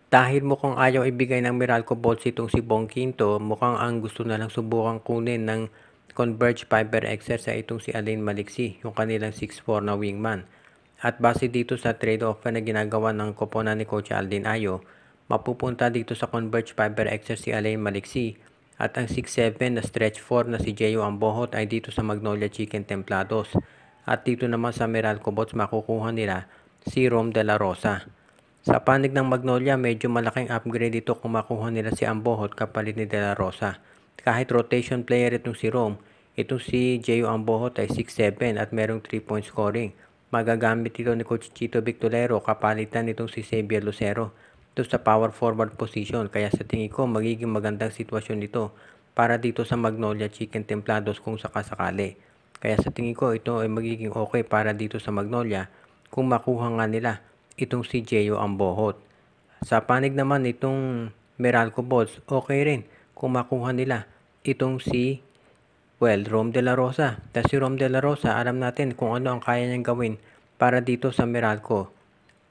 Dahil mukhang ayaw ibigay ng Meralco Bolts itong si Bong Quinto, mukhang ang gusto na lang subukang kunin ng Converge Fiber XR sa itong si Alain Maliksi, yung kanilang 6'4 na wingman. At base dito sa trade-off na ginagawa ng koponan ni Coach Aldin Ayo, mapupunta dito sa Converge Fiber XR si Alain Maliksi at ang 6'7 na stretch 4 na si Jeyo Ambohot ay dito sa Magnolia Chicken Templados. At dito naman sa Meralco Bots makukuha nila si Rom de la Rosa. Sa panig ng Magnolia, medyo malaking upgrade dito kung makuha nila si Ambohot kapalit ni De La Rosa. Kahit rotation player itong si Rom, itong si Jeyo Ambohot ay 6'7 at merong 3-point scoring. Magagamit ito ni Coach Chito Victorero kapalitan nitong si Xavier Lucero doon sa power forward position. Kaya sa tingin ko magiging magandang sitwasyon dito para dito sa Magnolia Chicken Templados kung sakasakali. Kaya sa tingin ko ito ay magiging okay para dito sa Magnolia kung makuha nga nila itong si Jeyo Ambohot. Sa panig naman itong Meralco Bolts, okay rin kung makuha nila itong si Rom de la Rosa. Dahil si Rom de la Rosa, alam natin kung ano ang kaya niyang gawin para dito sa Meralco.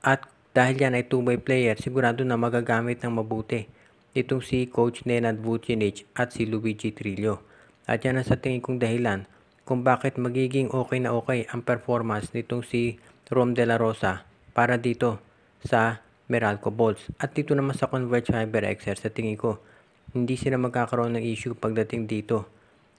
At dahil yan ay two-way player, sigurado na magagamit ng mabuti itong si Coach Nenad Vucinic at si Luigi Trillo. At yan ang sa tingin kong dahilan kung bakit magiging okay na okay ang performance nitong si Rom de la Rosa para dito sa Meralco Bolts. At dito naman sa Converge Fiber XR, sa tingin ko, hindi sila magkakaroon ng issue pagdating dito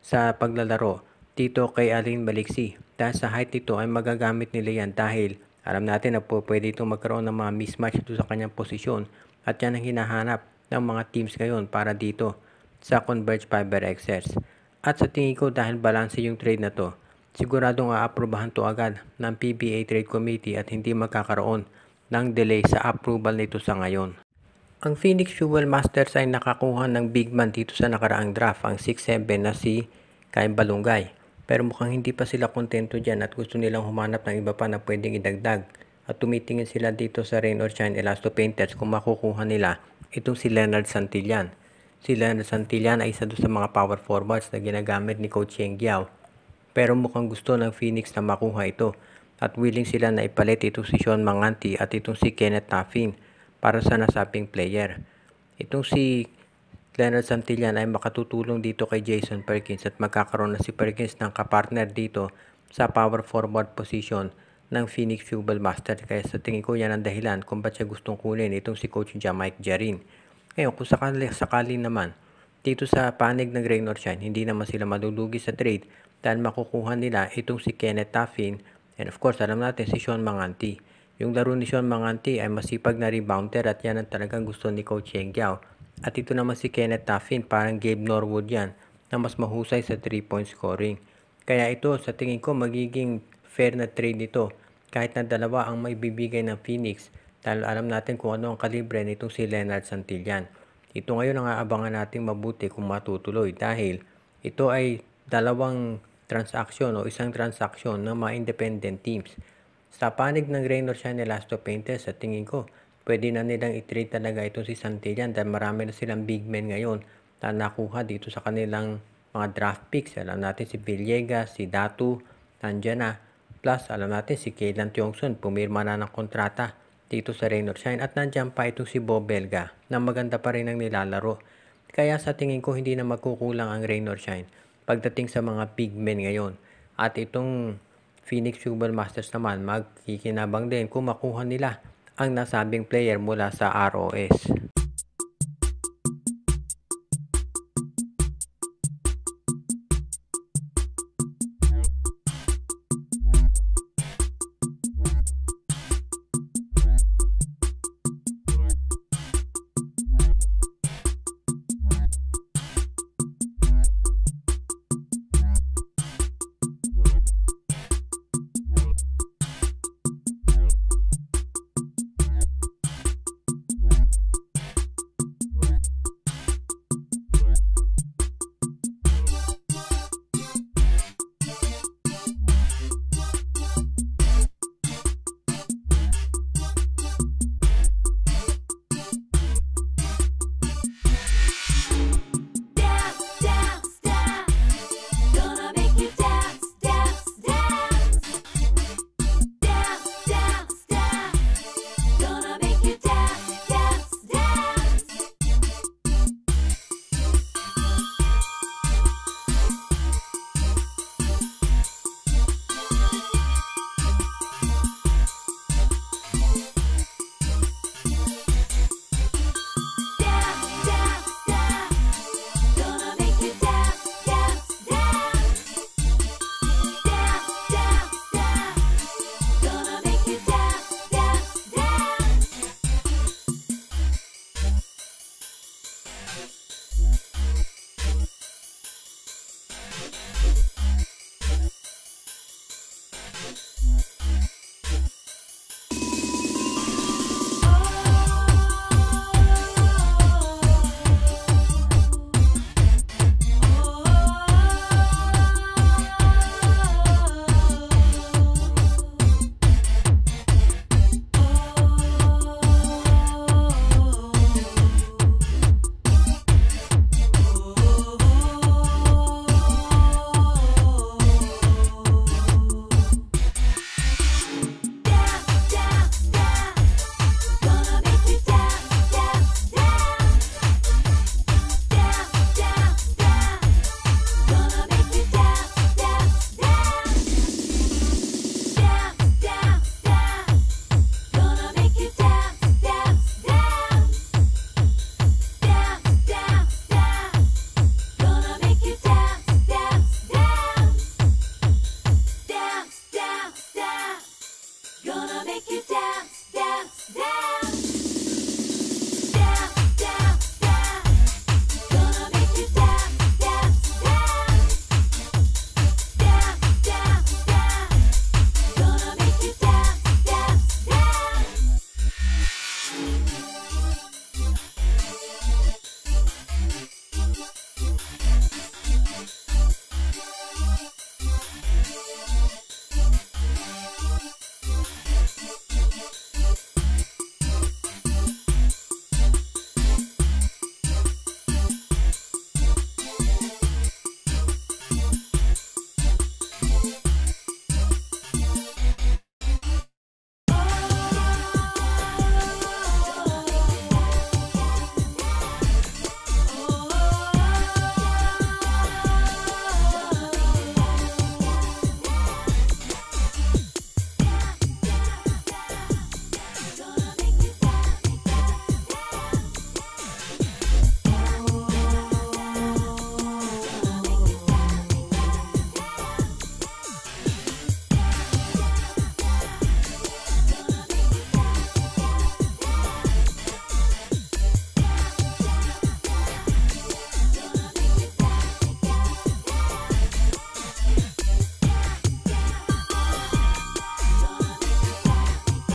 sa paglalaro dito kay Alain Maliksi. Dahil sa height nito ay magagamit nila yan dahil alam natin na pwede itong magkaroon ng mga mismatch dito sa kanyang posisyon at yan ang hinahanap ng mga teams ngayon para dito sa Converge Fiber XR. At sa tingin ko dahil balance yung trade na to, siguradong aaprubahan to agad ng PBA Trade Committee at hindi magkakaroon ng delay sa approval nito sa ngayon. Ang Phoenix Fuel Masters ay nakakuha ng big man dito sa nakaraang draft, ang 6'7 na si Caim Balungay. Pero mukhang hindi pa sila kontento dyan at gusto nilang humanap ng iba pa na pwedeng idagdag. At tumitingin sila dito sa Rain or Shine Elasto Painters kung makukuha nila itong si Leonard Santillan. Si Leonard Santillan ay isa doon sa mga power forwards na ginagamit ni Coach Yeng Giao. Pero mukhang gusto ng Phoenix na makuha ito at willing sila na ipalit itong si Sean Manganti at itong si Kenneth Taffin para sa nasabing player. Itong si Leonard Santillan ay makatutulong dito kay Jason Perkins at magkakaroon na si Perkins ng kapartner dito sa power forward position ng Phoenix Fuel Master. Kaya sa tingin ko yan ang dahilan kung ba't siya gustong kunin itong si Coach Jamaic Jarin. Ngayon kung sakali naman dito sa panig ng Rain or Shine, hindi naman sila malulugi sa trade dahil makukuha nila itong si Kenneth Taffin and of course alam natin si Sean Manganti. Yung laro ni Sean Manganti ay masipag na rebounder at yan ang talagang gusto ni Coach Yeng Giao. At ito naman si Kenneth Taffin, parang Gabe Norwood yan na mas mahusay sa 3-point scoring. Kaya ito sa tingin ko magiging fair na trade ito kahit na dalawa ang maibibigay ng Phoenix dahil alam natin kung ano ang kalibre nitong si Leonard Santillan. Ito ngayon ang aabangan natin mabuti kung matutuloy dahil ito ay dalawang transaksyon o isang transaksyon ng mga independent teams. Sa panig ng Rain or Shine Elasto Painters, sa tingin ko, pwede na nilang i-trade talaga ito si Santillan dahil marami na silang big men ngayon na nakuha dito sa kanilang mga draft picks. Alam natin si Villegas, si Datu, nandiyan na. Plus, alam natin si Kaylan Tiongson, pumirma na ng kontrata dito sa Rain or Shine at nandiyan pa itong si Bob Belga na maganda pa rin ang nilalaro. Kaya sa tingin ko hindi na magkukulang ang Rain or Shine pagdating sa mga big men ngayon. At itong Phoenix Fuel Masters naman magkikinabang din kung makuha nila ang nasabing player mula sa ROS.